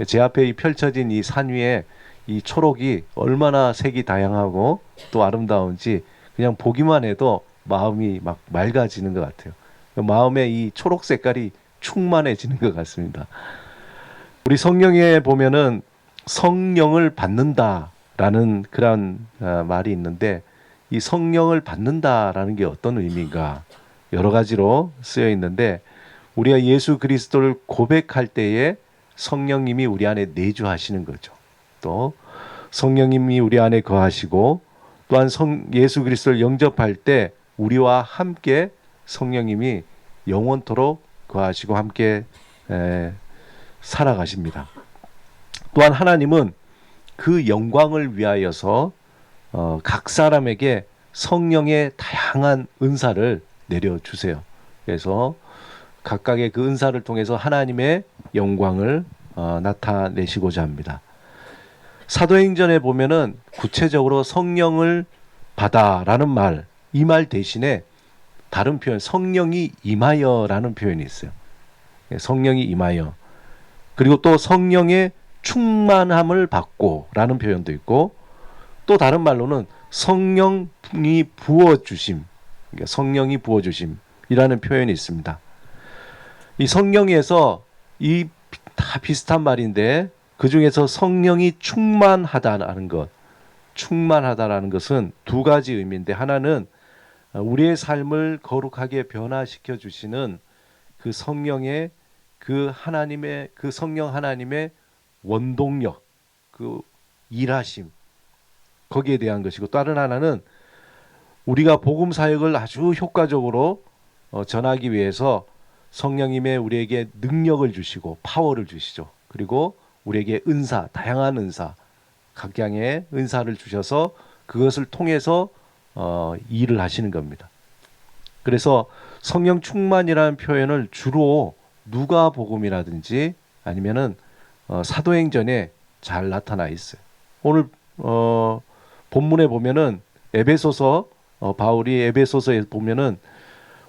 제 앞에 이 펼쳐진 이 산 위에 이 초록이 얼마나 색이 다양하고 또 아름다운지 그냥 보기만 해도 마음이 막 맑아지는 것 같아요. 마음에 이 초록 색깔이 충만해지는 것 같습니다. 우리 성경에 보면은 성령을 받는다라는 그런 말이 있는데 이 성령을 받는다라는 게 어떤 의미인가 여러 가지로 쓰여 있는데 우리가 예수 그리스도를 고백할 때에 성령님이 우리 안에 내주하시는 거죠. 또 성령님이 우리 안에 거하시고 또한 예수 그리스도를 영접할 때 우리와 함께 성령님이 영원토록 거하시고 함께 살아가십니다. 또한 하나님은 그 영광을 위하여서 각 사람에게 성령의 다양한 은사를 내려주세요. 그래서 각각의 그 은사를 통해서 하나님의 영광을 나타내시고자 합니다. 사도행전에 보면은 구체적으로 성령을 받아라는 말, 이 말 대신에 다른 표현, 성령이 임하여라는 표현이 있어요. 성령이 임하여. 그리고 또 성령의 충만함을 받고라는 표현도 있고 또 다른 말로는 성령이 부어주심, 그러니까 성령이 부어주심이라는 표현이 있습니다. 이 성령에서 이 다 비슷한 말인데 그 중에서 성령이 충만하다는 것, 충만하다라는 것은 두 가지 의미인데 하나는 우리의 삶을 거룩하게 변화시켜 주시는 그 성령의 그 하나님의 그 성령 하나님의 원동력, 그 일하심 거기에 대한 것이고 다른 하나는 우리가 복음 사역을 아주 효과적으로 전하기 위해서 성령님의 우리에게 능력을 주시고 파워를 주시죠. 그리고 우리에게 은사, 다양한 은사, 각양의 은사를 주셔서 그것을 통해서 일을 하시는 겁니다. 그래서 성령 충만이라는 표현을 주로 누가복음이라든지 아니면은 사도행전에 잘 나타나 있어요. 오늘 본문에 보면은 에베소서 바울이 에베소서에 보면은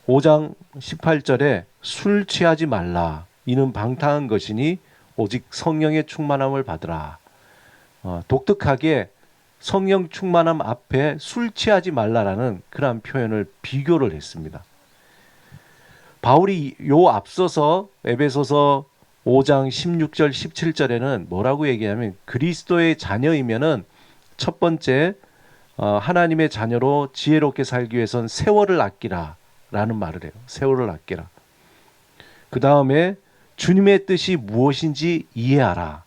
5장 18절에 술 취하지 말라. 이는 방탕한 것이니 오직 성령의 충만함을 받으라. 독특하게 성령 충만함 앞에 술 취하지 말라라는 그러한 표현을 비교를 했습니다. 바울이 요 앞서서 에베소서 5장 16절 17절에는 뭐라고 얘기하면 그리스도의 자녀이면은 첫 번째 하나님의 자녀로 지혜롭게 살기 위해서는 세월을 아끼라 라는 말을 해요. 세월을 아끼라. 그 다음에 주님의 뜻이 무엇인지 이해하라.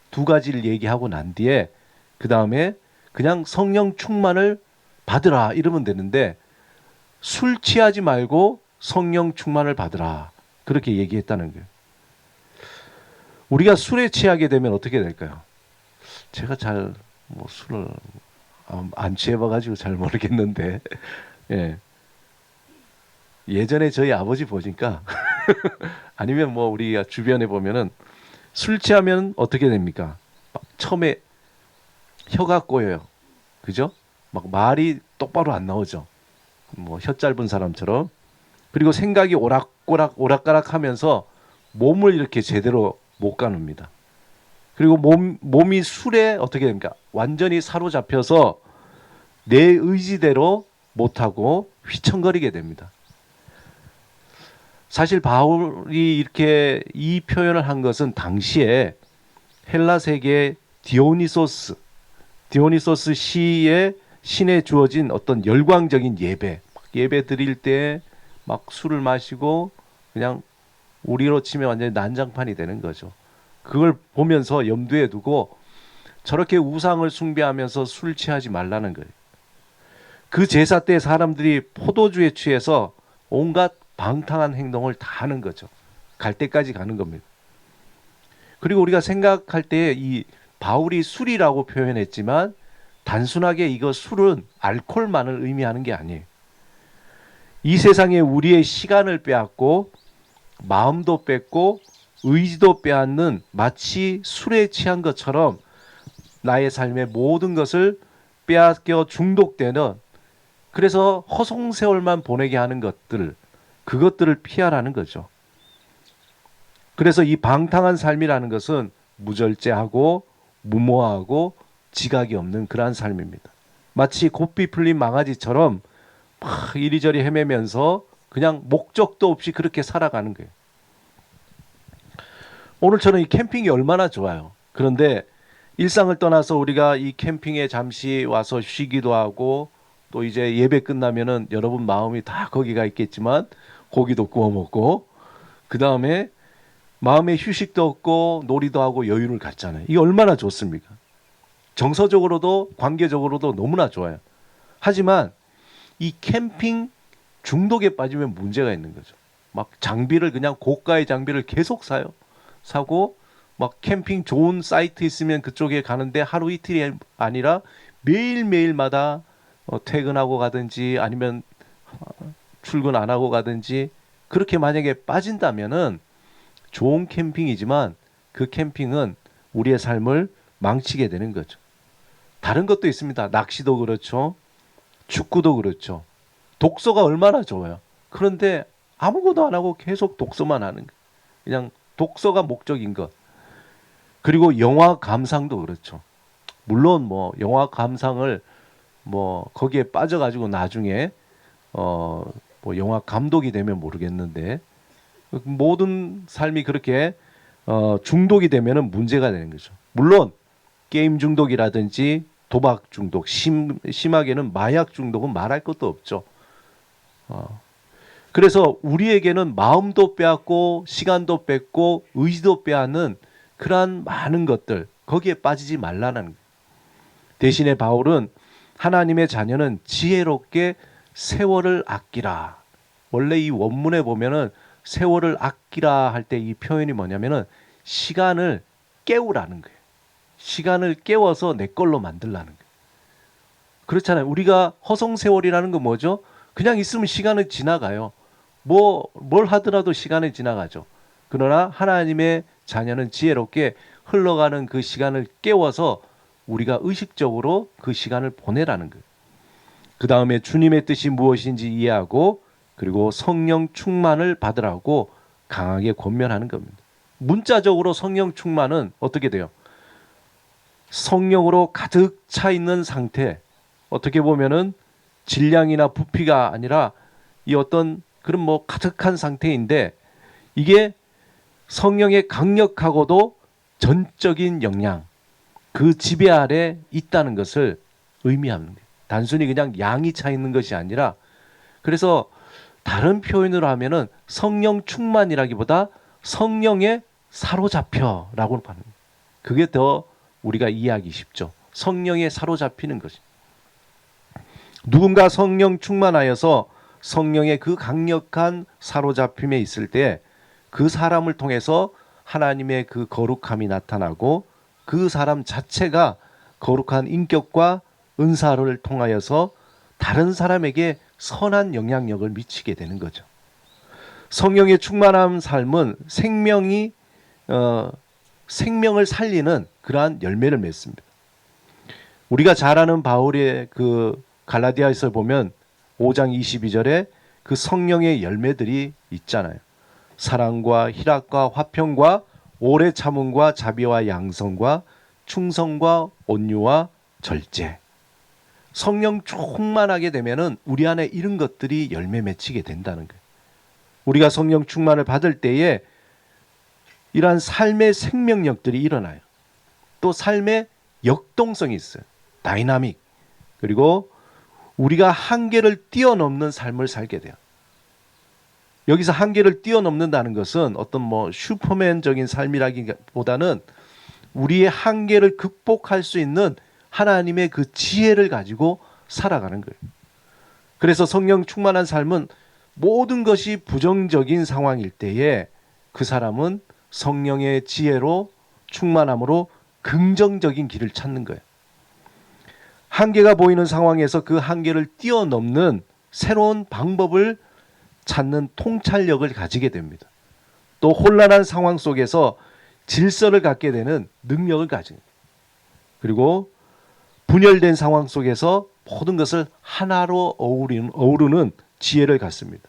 두 가지를 얘기하고 난 뒤에 그 다음에 그냥 성령 충만을 받으라 이러면 되는데 술 취하지 말고 성령 충만을 받으라. 그렇게 얘기했다는 거예요. 우리가 술에 취하게 되면 어떻게 될까요? 제가 잘 술을 안 취해봐가지고 잘 모르겠는데 예. 예전에 저희 아버지 보니까 아니면 우리가 주변에 보면은 술 취하면 어떻게 됩니까? 처음에 혀가 꼬여요. 그죠? 막 말이 똑바로 안 나오죠. 혀 짧은 사람처럼. 그리고 생각이 오락가락 하면서 몸을 이렇게 제대로 못 가눕니다. 그리고 몸이 술에 어떻게 됩니까? 완전히 사로잡혀서 내 의지대로 못하고 휘청거리게 됩니다. 사실 바울이 이렇게 이 표현을 한 것은 당시에 헬라 세계 디오니소스 시에 신에 주어진 어떤 열광적인 예배 드릴 때 막 술을 마시고 그냥 우리로 치면 완전히 난장판이 되는 거죠. 그걸 보면서 염두에 두고 저렇게 우상을 숭배하면서 술 취하지 말라는 거예요. 그 제사 때 사람들이 포도주에 취해서 온갖 방탕한 행동을 다 하는 거죠. 갈 때까지 가는 겁니다. 그리고 우리가 생각할 때 이 바울이 술이라고 표현했지만 단순하게 이거 술은 알코올만을 의미하는 게 아니에요. 이 세상에 우리의 시간을 빼앗고 마음도 뺏고 의지도 빼앗는 마치 술에 취한 것처럼 나의 삶의 모든 것을 빼앗겨 중독되는 그래서 허송세월만 보내게 하는 그것들을 피하라는 거죠. 그래서 이 방탕한 삶이라는 것은 무절제하고 무모하고 지각이 없는 그러한 삶입니다. 마치 고삐 풀린 망아지처럼 막 이리저리 헤매면서 그냥 목적도 없이 그렇게 살아가는 거예요. 오늘처럼 이 캠핑이 얼마나 좋아요. 그런데 일상을 떠나서 우리가 이 캠핑에 잠시 와서 쉬기도 하고 또 이제 예배 끝나면은 여러분 마음이 다 거기가 있겠지만 고기도 구워 먹고 그 다음에 마음에 휴식도 없고 놀이도 하고 여유를 갖잖아요. 이게 얼마나 좋습니까? 정서적으로도 관계적으로도 너무나 좋아요. 하지만 이 캠핑 중독에 빠지면 문제가 있는 거죠. 막 장비를 그냥 고가의 장비를 계속 사고 막 캠핑 좋은 사이트 있으면 그쪽에 가는데 하루 이틀이 아니라 매일매일마다 퇴근하고 가든지 아니면 출근 안 하고 가든지 그렇게 만약에 빠진다면은 좋은 캠핑이지만 그 캠핑은 우리의 삶을 망치게 되는 거죠. 다른 것도 있습니다. 낚시도 그렇죠. 축구도 그렇죠. 독서가 얼마나 좋아요. 그런데 아무것도 안 하고 계속 독서만 하는 거예요. 그냥 독서가 목적인 것. 그리고 영화 감상도 그렇죠. 물론 뭐 영화 감상을 뭐 거기에 빠져가지고 나중에 뭐 영화 감독이 되면 모르겠는데 모든 삶이 그렇게 중독이 되면은 문제가 되는 거죠. 물론 게임 중독이라든지 도박 중독, 심하게는 마약 중독은 말할 것도 없죠. 그래서 우리에게는 마음도 빼앗고 시간도 뺏고 의지도 빼앗는 그러한 많은 것들 거기에 빠지지 말라는 거예요. 대신에 바울은 하나님의 자녀는 지혜롭게 세월을 아끼라. 원래 이 원문에 보면은 세월을 아끼라 할 때 이 표현이 뭐냐면은 시간을 깨우라는 거예요. 시간을 깨워서 내 걸로 만들라는 거예요. 그렇잖아요. 우리가 허송세월이라는 건 뭐죠? 그냥 있으면 시간은 지나가요. 뭘 하더라도 시간은 지나가죠. 그러나 하나님의 자녀는 지혜롭게 흘러가는 그 시간을 깨워서 우리가 의식적으로 그 시간을 보내라는 거예요. 그 다음에 주님의 뜻이 무엇인지 이해하고 그리고 성령 충만을 받으라고 강하게 권면하는 겁니다. 문자적으로 성령 충만은 어떻게 돼요? 성령으로 가득 차 있는 상태. 어떻게 보면은 질량이나 부피가 아니라 이 어떤 그런 뭐 가득한 상태인데 이게 성령의 강력하고도 전적인 영향, 그 지배 아래 있다는 것을 의미합니다. 단순히 그냥 양이 차 있는 것이 아니라 그래서 다른 표현으로 하면은 성령 충만이라기보다 성령에 사로잡혀라고 하는 거예요. 그게 더 우리가 이해하기 쉽죠. 성령에 사로잡히는 것이. 누군가 성령 충만하여서 성령의 그 강력한 사로잡힘에 있을 때 그 사람을 통해서 하나님의 그 거룩함이 나타나고 그 사람 자체가 거룩한 인격과 은사를 통하여서 다른 사람에게 선한 영향력을 미치게 되는 거죠. 성령의 충만한 삶은 생명을 살리는 그러한 열매를 맺습니다. 우리가 잘 아는 바울의 그 갈라디아에서 보면 5장 22절에 그 성령의 열매들이 있잖아요. 사랑과 희락과 화평과 오래 참음과 자비와 양성과 충성과 온유와 절제. 성령 충만하게 되면은 우리 안에 이런 것들이 열매 맺히게 된다는 거예요. 우리가 성령 충만을 받을 때에 이러한 삶의 생명력들이 일어나요. 또 삶의 역동성이 있어요. 다이나믹. 그리고 우리가 한계를 뛰어넘는 삶을 살게 돼요. 여기서 한계를 뛰어넘는다는 것은 어떤 뭐 슈퍼맨적인 삶이라기보다는 우리의 한계를 극복할 수 있는 하나님의 그 지혜를 가지고 살아가는 거예요. 그래서 성령 충만한 삶은 모든 것이 부정적인 상황일 때에 그 사람은 성령의 지혜로 충만함으로 긍정적인 길을 찾는 거예요. 한계가 보이는 상황에서 그 한계를 뛰어넘는 새로운 방법을 찾는 통찰력을 가지게 됩니다. 또 혼란한 상황 속에서 질서를 갖게 되는 능력을 가지는 거예요. 그리고 분열된 상황 속에서 모든 것을 하나로 어우르는 지혜를 갖습니다.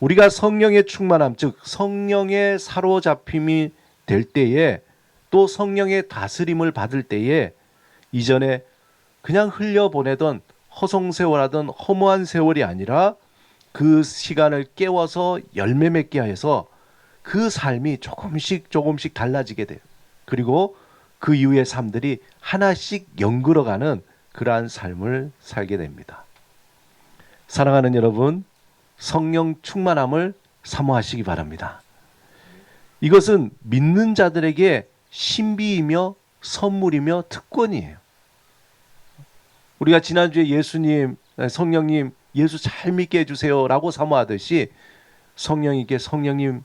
우리가 성령의 충만함, 즉 성령의 사로잡힘이 될 때에 또 성령의 다스림을 받을 때에 이전에 그냥 흘려보내던 허송세월하던 허무한 세월이 아니라 그 시간을 깨워서 열매 맺게 해서 그 삶이 조금씩 조금씩 달라지게 돼요. 그리고 그 이후의 삶들이 하나씩 연결어가는 그러한 삶을 살게 됩니다. 사랑하는 여러분, 성령 충만함을 사모하시기 바랍니다. 이것은 믿는 자들에게 신비이며 선물이며 특권이에요. 우리가 지난주에 예수님, 성령님, 예수 잘 믿게 해주세요 라고 사모하듯이 성령님께 성령님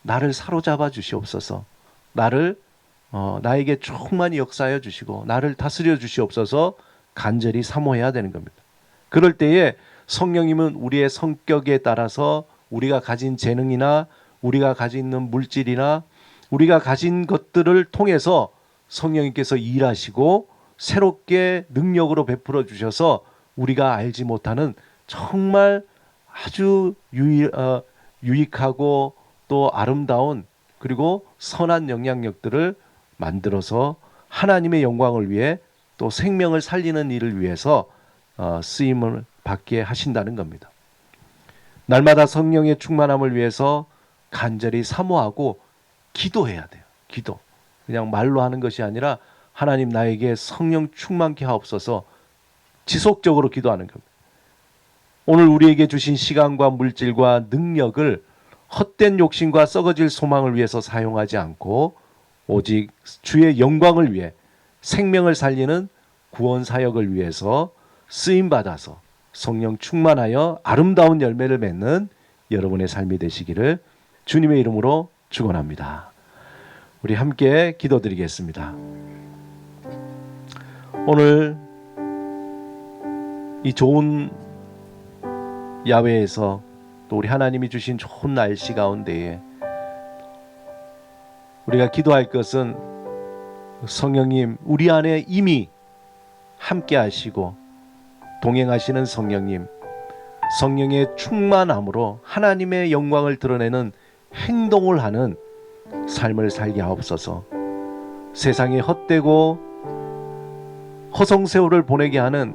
나를 사로잡아 주시옵소서, 나에게 충만히 역사하여 주시고 나를 다스려 주시옵소서 간절히 사모해야 되는 겁니다. 그럴 때에 성령님은 우리의 성격에 따라서 우리가 가진 재능이나 우리가 가진 있는 물질이나 우리가 가진 것들을 통해서 성령님께서 일하시고 새롭게 능력으로 베풀어 주셔서 우리가 알지 못하는 정말 아주 유익하고 또 아름다운 그리고 선한 영향력들을 만들어서 하나님의 영광을 위해 또 생명을 살리는 일을 위해서 쓰임을 받게 하신다는 겁니다. 날마다 성령의 충만함을 위해서 간절히 사모하고 기도해야 돼요. 기도. 그냥 말로 하는 것이 아니라 하나님 나에게 성령 충만케 하옵소서 지속적으로 기도하는 겁니다. 오늘 우리에게 주신 시간과 물질과 능력을 헛된 욕심과 썩어질 소망을 위해서 사용하지 않고 오직 주의 영광을 위해 생명을 살리는 구원 사역을 위해서 쓰임받아서 성령 충만하여 아름다운 열매를 맺는 여러분의 삶이 되시기를 주님의 이름으로 축원합니다. 우리 함께 기도드리겠습니다. 오늘 이 좋은 야외에서 또 우리 하나님이 주신 좋은 날씨 가운데에 우리가 기도할 것은 성령님 우리 안에 이미 함께 하시고 동행하시는 성령님, 성령의 충만함으로 하나님의 영광을 드러내는 행동을 하는 삶을 살게 하옵소서. 세상에 헛되고 허송세월을 보내게 하는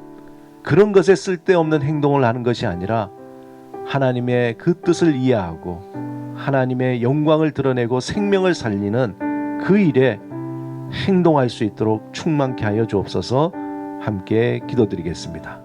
그런 것에 쓸데없는 행동을 하는 것이 아니라 하나님의 그 뜻을 이해하고 하나님의 영광을 드러내고 생명을 살리는 그 일에 행동할 수 있도록 충만케 하여 주옵소서. 함께 기도드리겠습니다.